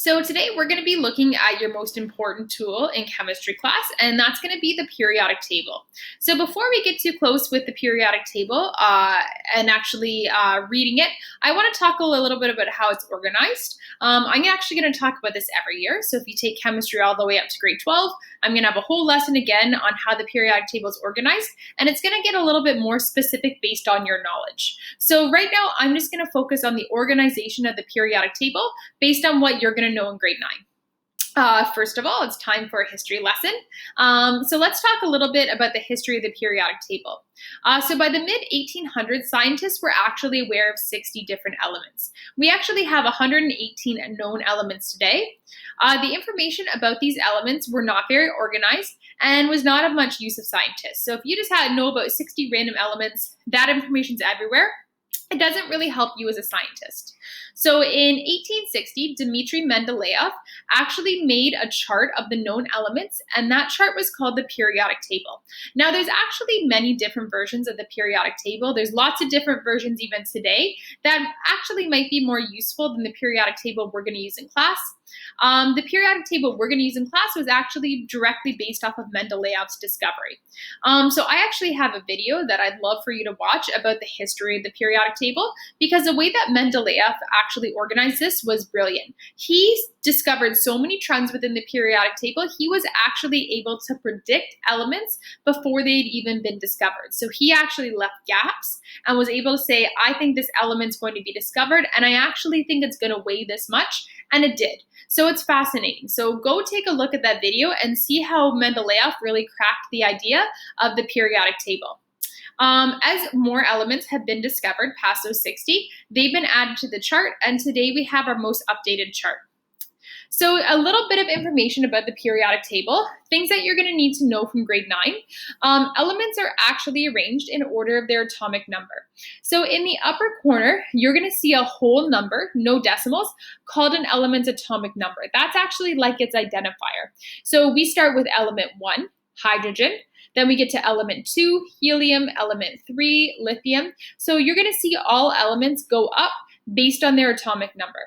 So today we're going to be looking at your most important tool in chemistry class, and that's going to be the periodic table. So before we get too close with the periodic table and actually reading it, I want to talk a little bit about how it's organized. I'm actually going to talk about this every year. So if you take chemistry all the way up to grade 12, I'm going to have a whole lesson again on how the periodic table is organized, and it's going to get a little bit more specific based on your knowledge. So right now, I'm just going to focus on the organization of the periodic table based on what you're going to know in grade 9. First of all, it's time for a history lesson. So let's talk a little bit about the history of the periodic table. So by the mid-1800s, scientists were actually aware of 60 different elements. We actually have 118 known elements today. The information about these elements were not very organized and was not of much use of scientists. So if you just know about 60 random elements, that information's everywhere. It doesn't really help you as a scientist. So in 1860, Dmitry Mendeleev actually made a chart of the known elements, and that chart was called the periodic table. Now, there's actually many different versions of the periodic table. There's lots of different versions even today that actually might be more useful than the periodic table we're going to use in class. The periodic table we're going to use in class was actually directly based off of Mendeleev's discovery. So I actually have a video that I'd love for you to watch about the history of the periodic table, because the way that Mendeleev actually organized this was brilliant. He discovered so many trends within the periodic table, he was actually able to predict elements before they'd even been discovered. So he actually left gaps and was able to say, I think this element's going to be discovered, and I actually think it's going to weigh this much, and it did. So it's fascinating. So go take a look at that video and see how Mendeleev really cracked the idea of the periodic table. As more elements have been discovered past those 60, they've been added to the chart, and today we have our most updated chart. So a little bit of information about the periodic table, things that you're going to need to know from grade 9. Elements are actually arranged in order of their atomic number. So in the upper corner, you're going to see a whole number, no decimals, called an element's atomic number. That's actually like its identifier. So we start with element 1, hydrogen. Then we get to element 2, helium, element 3, lithium. So you're going to see all elements go up based on their atomic number.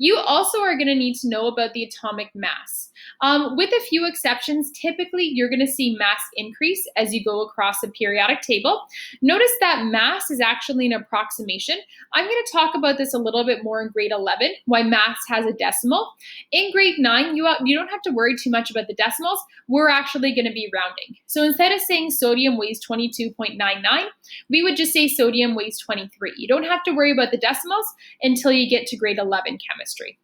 You also are going to need to know about the atomic mass. With a few exceptions, typically you're going to see mass increase as you go across the periodic table. Notice that mass is actually an approximation. I'm going to talk about this a little bit more in grade 11, why mass has a decimal. In grade 9, you don't have to worry too much about the decimals. We're actually going to be rounding. So instead of saying sodium weighs 22.99, we would just say sodium weighs 23. You don't have to worry about the decimals until you get to grade 11 chemistry.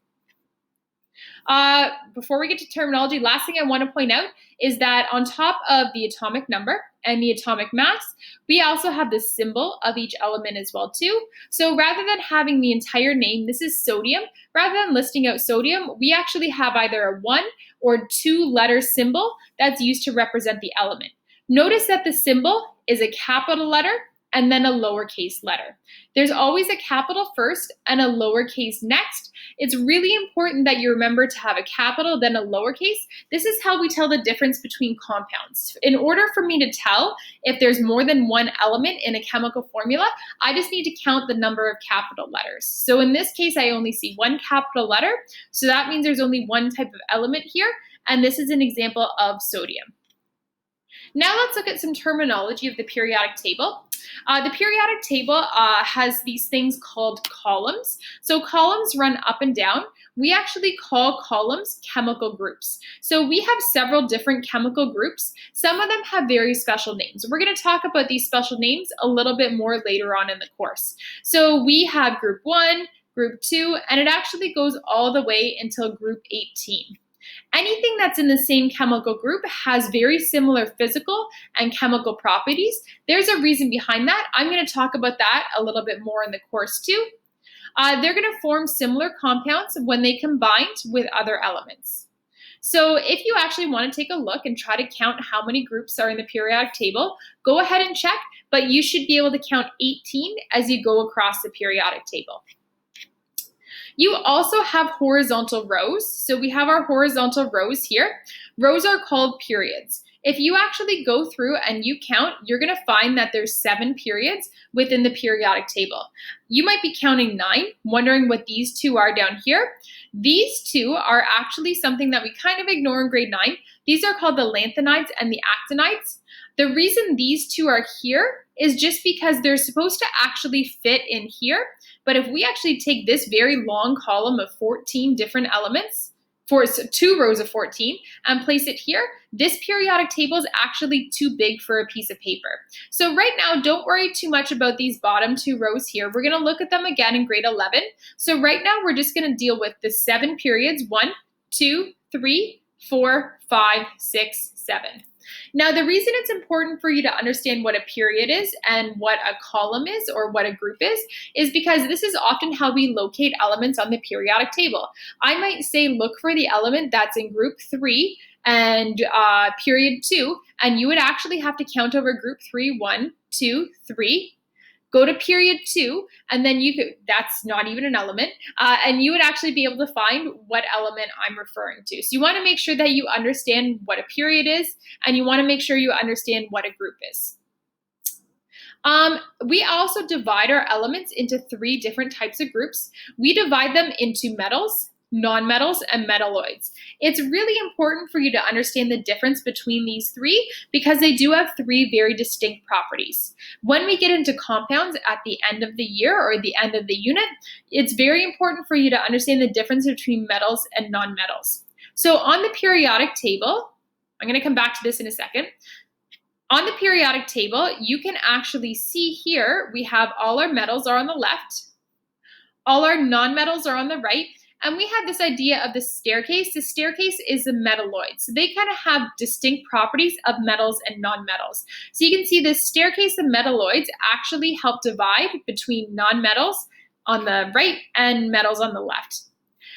Before we get to terminology, last thing I want to point out is that on top of the atomic number and the atomic mass, we also have the symbol of each element as well too. So rather than having the entire name, this is sodium, rather than listing out sodium, we actually have either a 1 or 2 letter symbol that's used to represent the element. Notice that the symbol is a capital letter and then a lowercase letter. There's always a capital first and a lowercase next. It's really important that you remember to have a capital, then a lowercase. This is how we tell the difference between compounds. In order for me to tell if there's more than one element in a chemical formula, I just need to count the number of capital letters. So in this case, I only see one capital letter. So that means there's only one type of element here. And this is an example of sodium. Now let's look at some terminology of the periodic table. The periodic table has these things called columns. So columns run up and down. We actually call columns chemical groups. So we have several different chemical groups. Some of them have very special names. We're going to talk about these special names a little bit more later on in the course. So we have group 1, group 2, and it actually goes all the way until group 18. Anything that's in the same chemical group has very similar physical and chemical properties. There's a reason behind that. I'm going to talk about that a little bit more in the course too. They're going to form similar compounds when they combined with other elements. So if you actually want to take a look and try to count how many groups are in the periodic table, go ahead and check, but you should be able to count 18 as you go across the periodic table. You also have horizontal rows. So we have our horizontal rows here. Rows are called periods. If you actually go through and you count, you're going to find that there's 7 periods within the periodic table. You might be counting 9, wondering what these two are down here. These two are actually something that we kind of ignore in grade 9. These are called the lanthanides and the actinides. The reason these two are here is just because they're supposed to actually fit in here. But if we actually take this very long column of 14 different elements, for 2 rows of 14, and place it here, this periodic table is actually too big for a piece of paper. So right now, don't worry too much about these bottom 2 rows here. We're going to look at them again in grade 11. So right now, we're just going to deal with the 7 periods, 1, 2, 3, 4, 5, 6, 7. Now, the reason it's important for you to understand what a period is and what a column is or what a group is because this is often how we locate elements on the periodic table. I might say look for the element that's in group 3 and period 2, and you would actually have to count over group 3, 1, 2, 3. Go to period 2, and then that's not even an element, and you would actually be able to find what element I'm referring to. So you want to make sure that you understand what a period is, and you want to make sure you understand what a group is. We also divide our elements into 3 different types of groups. We divide them into metals, nonmetals, and metalloids. It's really important for you to understand the difference between these 3 because they do have 3 very distinct properties. When we get into compounds at the end of the year or the end of the unit, it's very important for you to understand the difference between metals and nonmetals. So on the periodic table, I'm going to come back to this in a second. On the periodic table, you can actually see here we have all our metals are on the left, all our nonmetals are on the right, and we have this idea of the staircase. The staircase is the metalloids. So they kind of have distinct properties of metals and nonmetals. So you can see the staircase of metalloids actually help divide between nonmetals on the right and metals on the left.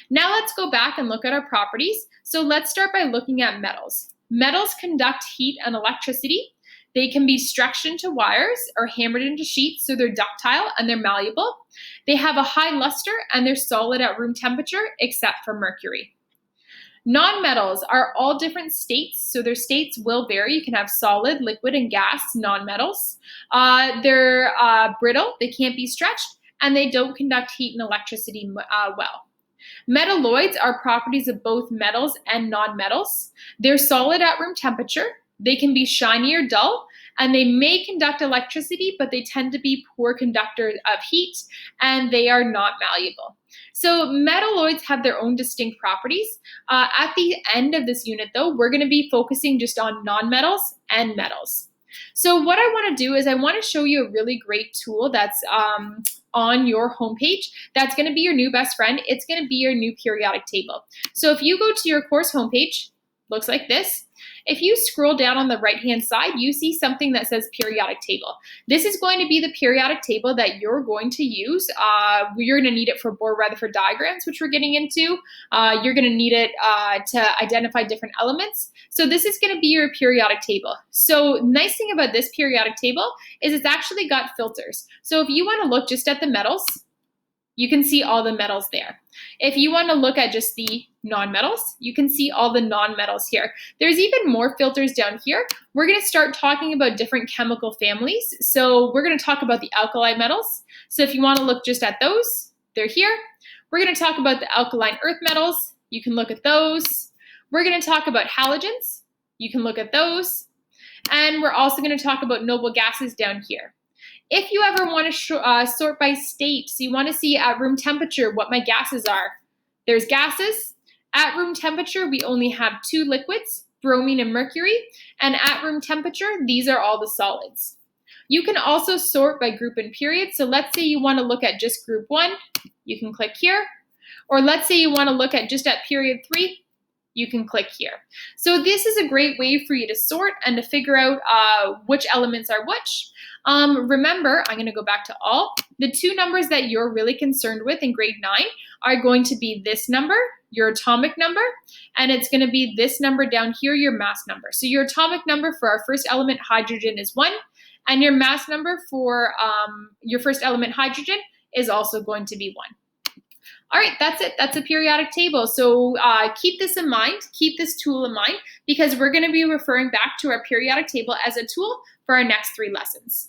Now let's go back and look at our properties. So let's start by looking at metals. Metals conduct heat and electricity. They can be stretched into wires or hammered into sheets, so they're ductile and they're malleable. They have a high luster and they're solid at room temperature, except for mercury. Nonmetals are all different states, so their states will vary. You can have solid, liquid, and gas nonmetals. They're brittle, they can't be stretched, and they don't conduct heat and electricity well. Metalloids are properties of both metals and nonmetals. They're solid at room temperature. They can be shiny or dull, and they may conduct electricity, but they tend to be poor conductors of heat, and they are not malleable. So metalloids have their own distinct properties. At the end of this unit, though, we're going to be focusing just on nonmetals and metals. So what I want to do is I want to show you a really great tool that's on your homepage. That's going to be your new best friend. It's going to be your new periodic table. So if you go to your course homepage, looks like this. If you scroll down on the right-hand side, you see something that says periodic table. This is going to be the periodic table that you're going to use. You're going to need it for Bohr-Rutherford diagrams, which we're getting into. You're going to need it to identify different elements. So this is going to be your periodic table. So nice thing about this periodic table is it's actually got filters. So if you want to look just at the metals, you can see all the metals there. If you want to look at just the nonmetals, you can see all the nonmetals here. There's even more filters down here. We're going to start talking about different chemical families. So we're going to talk about the alkali metals. So if you want to look just at those, they're here. We're going to talk about the alkaline earth metals. You can look at those. We're going to talk about halogens. You can look at those. And we're also going to talk about noble gases down here. If you ever want to sort by state, so you want to see at room temperature what my gases are, there's gases. At room temperature, we only have 2 liquids, bromine and mercury, and at room temperature, these are all the solids. You can also sort by group and period, so let's say you want to look at just group 1, you can click here, or let's say you want to look at just at period 3, you can click here. So this is a great way for you to sort and to figure out which elements are which. Remember, I'm going to go back to all. The 2 numbers that you're really concerned with in grade 9 are going to be this number, your atomic number, and it's going to be this number down here, your mass number. So your atomic number for our first element, hydrogen, is 1, and your mass number for your first element, hydrogen, is also going to be 1. All right, that's it. That's a periodic table. So keep this in mind, keep this tool in mind, because we're going to be referring back to our periodic table as a tool for our next 3 lessons.